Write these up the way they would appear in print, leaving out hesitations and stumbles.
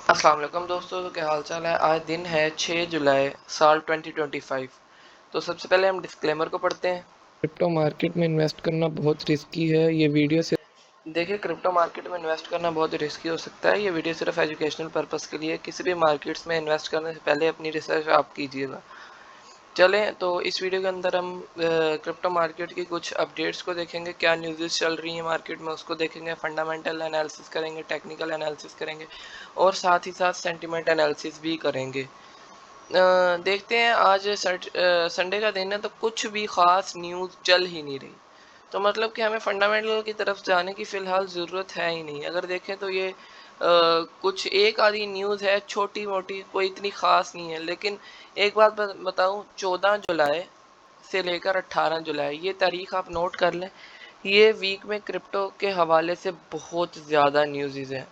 अस्सलाम वालेकुम दोस्तों, तो क्या हाल चाल है। आज दिन है 6 जुलाई साल 2025। तो सबसे पहले हम डिस्क्लेमर को पढ़ते हैं। क्रिप्टो मार्केट में इन्वेस्ट करना बहुत रिस्की है। ये वीडियो से देखिए, क्रिप्टो मार्केट में इन्वेस्ट करना बहुत रिस्की हो सकता है। ये वीडियो सिर्फ एजुकेशनल पर्पस के लिए। किसी भी मार्केट्स में इन्वेस्ट करने से पहले अपनी रिसर्च आप कीजिएगा। चलें, तो इस वीडियो के अंदर हम क्रिप्टो मार्केट की कुछ अपडेट्स को देखेंगे। क्या न्यूज़ चल रही है मार्केट में उसको देखेंगे, फंडामेंटल एनालिसिस करेंगे, टेक्निकल एनालिसिस करेंगे और साथ ही साथ सेंटिमेंट एनालिसिस भी करेंगे। देखते हैं, आज संडे का दिन है तो कुछ भी ख़ास न्यूज़ चल ही नहीं रही। तो मतलब कि हमें फंडामेंटल की तरफ जाने की फ़िलहाल ज़रूरत है ही नहीं। अगर देखें तो ये कुछ एक आधी न्यूज़ है छोटी मोटी, कोई इतनी ख़ास नहीं है। लेकिन एक बात बताऊं, 14 जुलाई से लेकर 18 जुलाई ये तारीख आप नोट कर लें। ये वीक में क्रिप्टो के हवाले से बहुत ज़्यादा न्यूज़ हैं।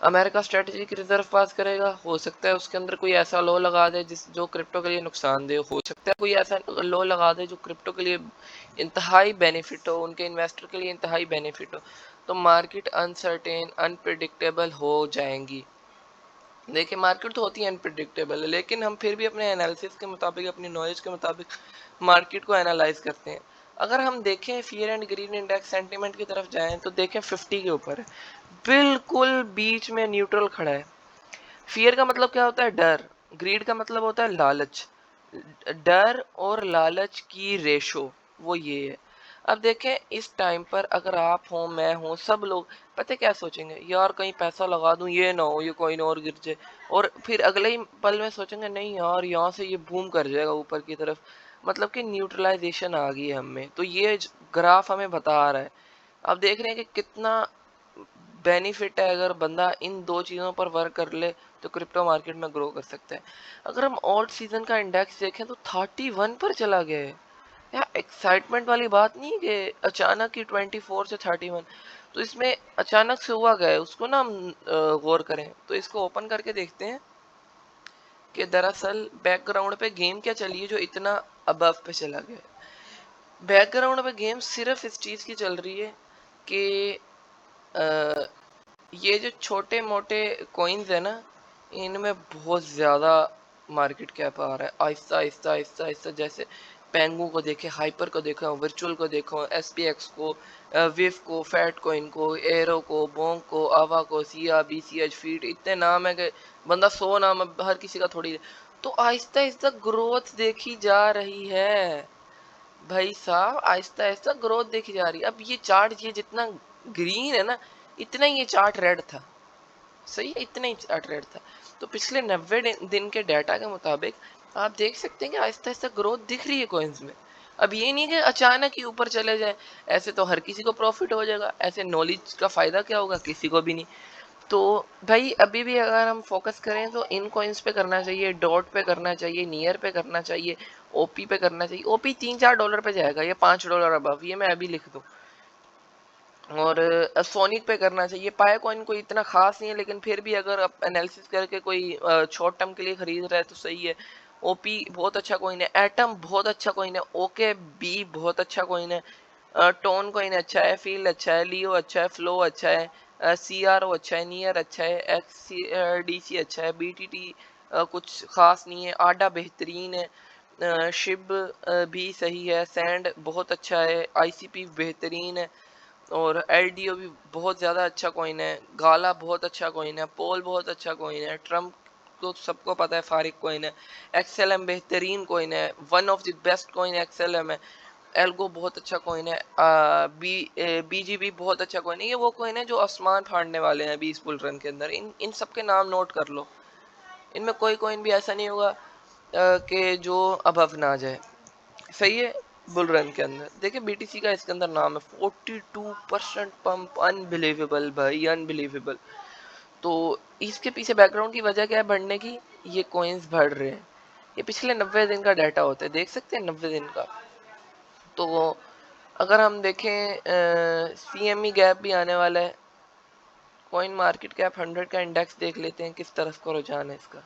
अमेरिका स्ट्रेटेजिक रिजर्व पास करेगा, हो सकता है उसके अंदर कोई ऐसा लॉ लगा दे जो क्रिप्टो के लिए नुकसानदेह हो सकता है। कोई ऐसा लॉ लगा दे जो क्रिप्टो के लिए इंतहाई बेनिफिट हो, उनके इन्वेस्टर के लिए इंतहाई बेनिफिट हो। तो मार्केट अनसर्टेन अनप्रिडिक्टेबल हो जाएंगी। देखिए, मार्केट तो होती है अनप्रिडिक्टेबल, लेकिन हम फिर भी अपने एनालिसिस के मुताबिक, अपनी नॉलेज के मुताबिक मार्केट को एनालाइज करते हैं। अगर हम देखें fear and green index sentiment की तरफ जाएं तो देखें 50 के ऊपर है, बिल्कुल बीच में न्यूट्रल खड़ा है। फियर का मतलब क्या होता है? डर। ग्रीड का मतलब होता है लालच। डर और लालच की रेशो वो ये है। अब देखें, इस टाइम पर अगर आप हो, मैं हूं, सब लोग पता है क्या सोचेंगे, यार कहीं पैसा लगा दूं, ये ना हो ये कोइन और गिर जाए। और फिर अगले ही पल में सोचेंगे, नहीं यार यहाँ से ये बूम कर जाएगा ऊपर की तरफ। मतलब कि न्यूट्रलाइजेशन आ गई है हमें। तो ये ग्राफ हमें बता रहा है। अब देख रहे हैं कि कितना बेनिफिट है अगर बंदा इन दो चीज़ों पर वर्क कर ले तो क्रिप्टो मार्केट में ग्रो कर सकता है। अगर हम ऑल्ट सीजन का इंडेक्स देखें तो 31 पर चला गया है। यार एक्साइटमेंट वाली बात नहीं है कि अचानक ही 24 से 31। तो इसमें अचानक से हुआ गया है, उसको ना हम गौर करें। तो इसको ओपन करके देखते हैं कि दरअसल बैकग्राउंड पे गेम क्या चली है जो इतना अबव पे चला गया है। बैकग्राउंड पे गेम सिर्फ इस चीज़ की चल रही है कि ये जो छोटे मोटे कॉइन्स है ना, इनमें बहुत ज़्यादा मार्केट कैप आ रहा है। आहिस्ता आहिस्ता आहिस्ता आहिस्ता, जैसे पेंगू को देखे, हाइपर को देखो, वर्चुअल को देखो, एसपीएक्स को, विफ को, फैट कॉइन को, एरो को, बोंग को, आवा को, सिया, बीसीएच, फीट, इतने नाम है कि बंदा 100 नाम हर किसी का थोड़ी। तो आहिस्ता आहिस्ता ग्रोथ देखी जा रही है भाई साहब, आहिस्ता आहिस्ता ग्रोथ देखी जा रही है। अब ये चार्ट, ये जितना ग्रीन है ना, इतना ही ये चार्ट रेड था। सही है, इतना ही चार्ट रेड था। तो पिछले 90 दिन के डाटा के मुताबिक आप देख सकते हैं कि आहिस्ता आहिस्ता ग्रोथ दिख रही है कॉइन्स में। अब ये नहीं कि अचानक ही ऊपर चले जाए। ऐसे तो हर किसी को प्रॉफिट हो जाएगा, ऐसे नॉलेज का फायदा क्या होगा, किसी को भी नहीं। तो भाई अभी भी अगर हम फोकस करें तो इन कॉइन्स पे करना चाहिए, डॉट पे करना चाहिए, नियर पे करना चाहिए, ओपी पे करना चाहिए। ओपी $3-4 पे जाएगा, ये $5 अबव, ये मैं अभी लिख दूं। और सोनिक पे करना चाहिए। पाया कॉइन कोई इतना खास नहीं है, लेकिन फिर भी अगर आप एनालिसिस करके कोई शॉर्ट टर्म के लिए खरीद रहा है तो सही है। ओपी बहुत अच्छा कॉइन है, एटम बहुत अच्छा कॉइन है, ओके बी बहुत अच्छा कॉइन है, टोन कॉइन अच्छा है, फील अच्छा है, लियो अच्छा है, फ्लो अच्छा है, सी आर ओ अच्छा है, नियर अच्छा है, एक्स डी सी अच्छा है, बी टी टी कुछ खास नहीं है, आडा बेहतरीन है, शिब भी सही है, सैंड बहुत अच्छा है, आईसीपी बेहतरीन है, और एलडीओ भी बहुत ज़्यादा अच्छा कॉइन है, गाला बहुत अच्छा कॉइन है, पोल बहुत अच्छा कॉइन है, ट्रम्प तो सबको पता है फारिक कॉइन है, एक्सएलएम बेहतरीन कॉइन है, one of the best coin XLM है, एल्गो बहुत अच्छा कॉइन है, बीजीबी बहुत अच्छा कॉइन है। ये वो कॉइन है जो आसमान फाड़ने वाले हैं 20 बुल रन के अंदर। इन इन सब के नाम नोट कर लो। इनमें कोई कॉइन भी ऐसा नहीं होगा कि जो अबव ना जाए। सही है। बुल रन के अंदर देखिए, बीटीसी का इसके अंदर नाम है 42% पंप, अनबिलीवेबल भाई, अनबिलीवेबल। तो इसके पीछे बैकग्राउंड की वजह क्या है बढ़ने की? ये कॉइन्स बढ़ रहे हैं। ये पिछले 90 दिन का डाटा होता है, देख सकते हैं 90 दिन का। तो अगर हम देखें, सीएमई गैप भी आने वाला है। कॉइन मार्केट कैप 100 का इंडेक्स देख लेते हैं किस तरफ को रुझान है इसका।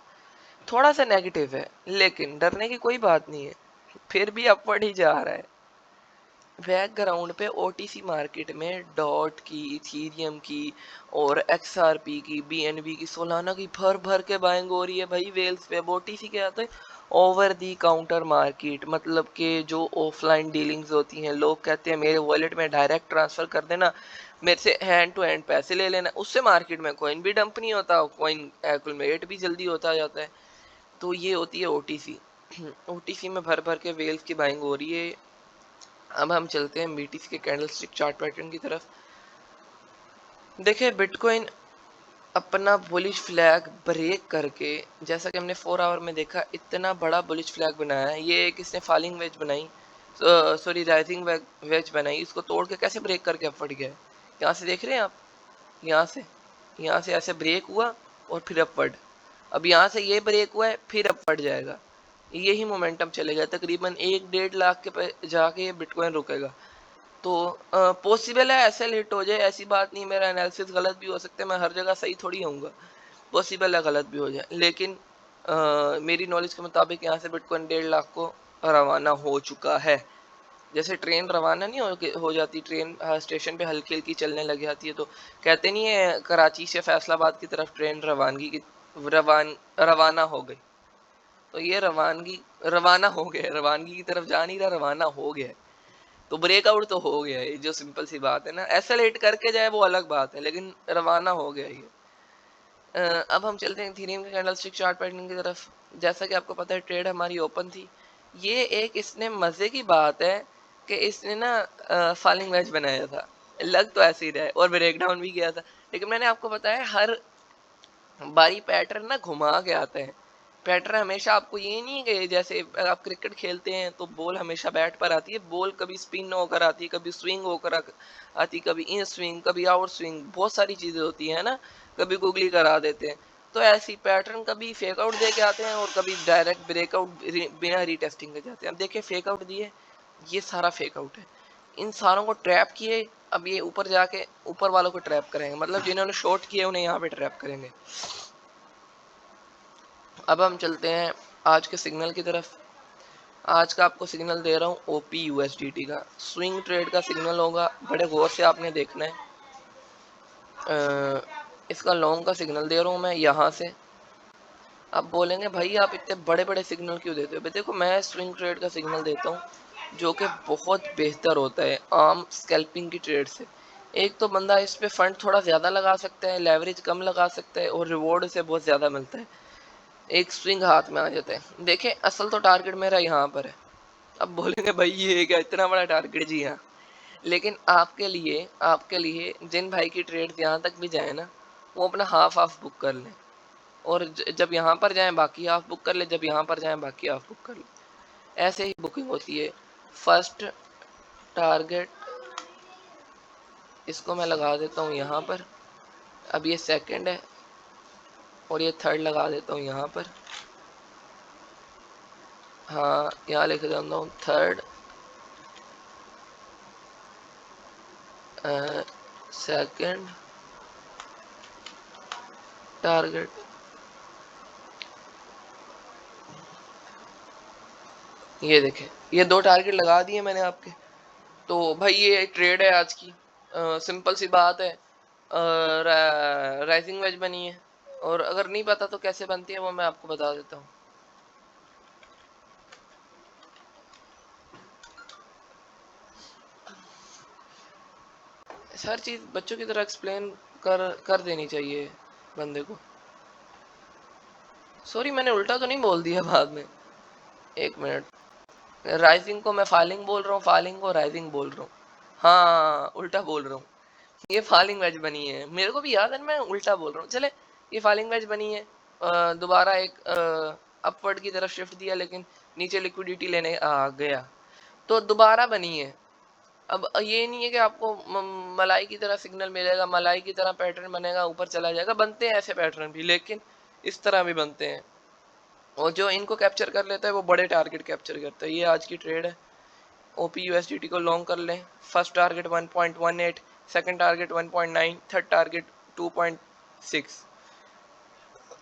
थोड़ा सा नेगेटिव है, लेकिन डरने की कोई बात नहीं है, फिर भी अपवर्ड ही जा रहा है। बैकग्राउंड पे ओटीसी मार्केट में डॉट की, इथीरियम की और एक्सआरपी की, बीएनबी की, सोलाना की भर भर के बाइंग हो रही है भाई वेल्स पे। ओटीसी क्या आता है? ओवर दी काउंटर मार्केट, मतलब कि जो ऑफलाइन डीलिंग्स होती हैं, लोग कहते हैं मेरे वॉलेट में डायरेक्ट ट्रांसफर कर देना, मेरे से हैंड टू हैंड पैसे ले लेना, उससे मार्केट में कॉइन भी डंप नहीं होता, कॉइन एक्युमुलेट भी जल्दी होता जाता है। तो ये होती है ओटीसी। ओटीसी में भर भर के वेल्स की बाइंग हो रही है। अब हम चलते हैं बीटीसी के कैंडलस्टिक चार्ट पैटर्न की तरफ। देखिए बिटकॉइन अपना बुलिश फ्लैग ब्रेक करके, जैसा कि हमने 4 आवर में देखा, इतना बड़ा बुलिश फ्लैग बनाया है। ये एक इसने फॉलिंग वेज बनाई, सॉरी राइजिंग वेज बनाई, इसको तोड़ के कैसे ब्रेक करके अपवर्ड गया है। यहाँ से देख रहे हैं आप, यहाँ से ऐसे ब्रेक हुआ और फिर अपवर्ड। अब यहाँ से ये ब्रेक हुआ है, फिर अपवर्ड जाएगा, यही मोमेंटम चलेगा। तकरीबन 1-1.5 लाख के जाके ये बिटकॉइन रुकेगा। तो पॉसिबल है ऐसे लेट हो जाए, ऐसी बात नहीं, मेरा एनालिसिस गलत भी हो सकता है, मैं हर जगह सही थोड़ी होऊंगा, पॉसिबल है गलत भी हो जाए, लेकिन मेरी नॉलेज के मुताबिक यहाँ से बिटकॉइन 1.5 लाख को रवाना हो चुका है। जैसे ट्रेन रवाना नहीं हो जाती, ट्रेन स्टेशन पे हल्की हल्की चलने लग जाती है, तो कहते नहीं है कराची से फैसलाबाद की तरफ ट्रेन रवाना हो गई। तो ये रवाना हो गया, रवानगी की तरफ जा नहीं रहा, रवाना हो गया। तो ब्रेकआउट तो हो गया है, जो सिंपल सी बात है ना। एसेलेरेट करके जाए वो अलग बात है, लेकिन रवाना हो गया ये। अब हम चलते हैं इथेरियम के कैंडलस्टिक चार्ट पैटर्न की तरफ। जैसा कि आपको पता है ट्रेड हमारी ओपन थी। ये एक इसने मजे की बात है कि इसने ना फॉलिंग वेज बनाया था, लग तो ऐसे ही रहा है, और ब्रेकडाउन भी किया था। लेकिन मैंने आपको बताया हर बारी पैटर्न ना घुमा के आता है। पैटर्न हमेशा आपको ये नहीं है कि जैसे आप क्रिकेट खेलते हैं तो बॉल हमेशा बैट पर आती है, बॉल कभी स्पिन होकर आती है, कभी स्विंग होकर आती, कभी इन स्विंग, कभी आउट स्विंग, बहुत सारी चीजें होती है ना, कभी गुगली करा देते हैं। तो ऐसी पैटर्न कभी फेक आउट दे के आते हैं और कभी डायरेक्ट ब्रेकआउट बिना रीटेस्टिंग के जाते हैं। अब देखिए फेक आउट दिए, ये सारा फेक आउट है, इन सारों को ट्रैप किए। अब ये ऊपर जाके ऊपर वालों को ट्रैप करेंगे, मतलब जिन्होंने शॉर्ट किए उन्हें यहाँ पे ट्रैप करेंगे। अब हम चलते हैं आज के सिग्नल की तरफ। आज का आपको सिग्नल दे रहा हूँ ओपी यूएसडीटी का, स्विंग ट्रेड का सिग्नल होगा, बड़े गौर से आपने देखना है। इसका लॉन्ग का सिग्नल दे रहा हूँ मैं यहाँ से। आप बोलेंगे भाई आप इतने बड़े बड़े सिग्नल क्यों देते हो? देखो मैं स्विंग ट्रेड का सिग्नल देता हूँ जो कि बहुत बेहतर होता है आम स्कैल्पिंग की ट्रेड से। एक तो बंदा इस पे फंड थोड़ा ज़्यादा लगा सकता है, लेवरेज कम लगा सकता है, और रिवॉर्ड से बहुत ज़्यादा मिलता है, एक स्विंग हाथ में आ जाता है। देखें असल तो टारगेट मेरा यहाँ पर है। अब बोलेंगे भाई ये क्या इतना बड़ा टारगेट? जी हाँ, लेकिन आपके लिए जिन भाई की ट्रेड यहाँ तक भी जाए ना, वो अपना हाफ हाफ बुक कर लें, और जब यहाँ पर जाएं बाकी हाफ बुक कर ले, जब यहाँ पर जाएं बाकी हाफ बुक कर ले। ऐसे ही बुकिंग होती है। फर्स्ट टारगेट इसको मैं लगा देता हूँ यहाँ पर, अब ये सेकंड है, और ये थर्ड लगा देता हूँ यहाँ पर। हाँ यहाँ लिख देता हूँ थर्ड, सेकंड टारगेट। ये देखें, ये 2 टारगेट लगा दिए मैंने आपके। तो भाई ये ट्रेड है आज की, सिंपल सी बात है। राइजिंग वेज बनी है, और अगर नहीं पता तो कैसे बनती है वो मैं आपको बता देता हूँ। हर चीज़ बच्चों की तरह एक्सप्लेन कर देनी चाहिए बंदे को। सॉरी मैंने उल्टा तो नहीं बोल दिया बाद में, एक मिनट। राइजिंग को मैं फॉलिंग बोल रहा हूँ, फॉलिंग को राइजिंग बोल रहा हूँ। हाँ उल्टा बोल रहा हूँ, ये फॉलिंग वेज बनी है, मेरे को भी याद है मैं उल्टा बोल रहा हूँ। चले ये फॉलिंग वेज बनी है, दोबारा एक अपवर्ड की तरफ शिफ्ट दिया, लेकिन नीचे लिक्विडिटी लेने आ गया, तो दोबारा बनी है। अब ये नहीं है कि आपको मलाई की तरह सिग्नल मिलेगा, मलाई की तरह पैटर्न बनेगा, ऊपर चला जाएगा। बनते हैं ऐसे पैटर्न भी, लेकिन इस तरह भी बनते हैं, और जो इनको कैप्चर कर लेता है वो बड़े टारगेट कैप्चर करता है। ये आज की ट्रेड है। ओपी यूएसडीटी को लॉन्ग कर लें। First target 1.18, second target 1.9, third target 2.6।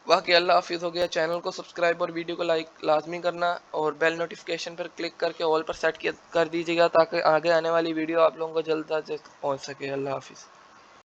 बाकी अल्लाह हाफिज़ हो गया। चैनल को सब्सक्राइब और वीडियो को लाइक लाजमी करना और बेल नोटिफिकेशन पर क्लिक करके ऑल पर सेट कर दीजिएगा ताकि आगे आने वाली वीडियो आप लोगों को जल्द अज जल्द पहुँच सके। अल्लाह हाफिज़।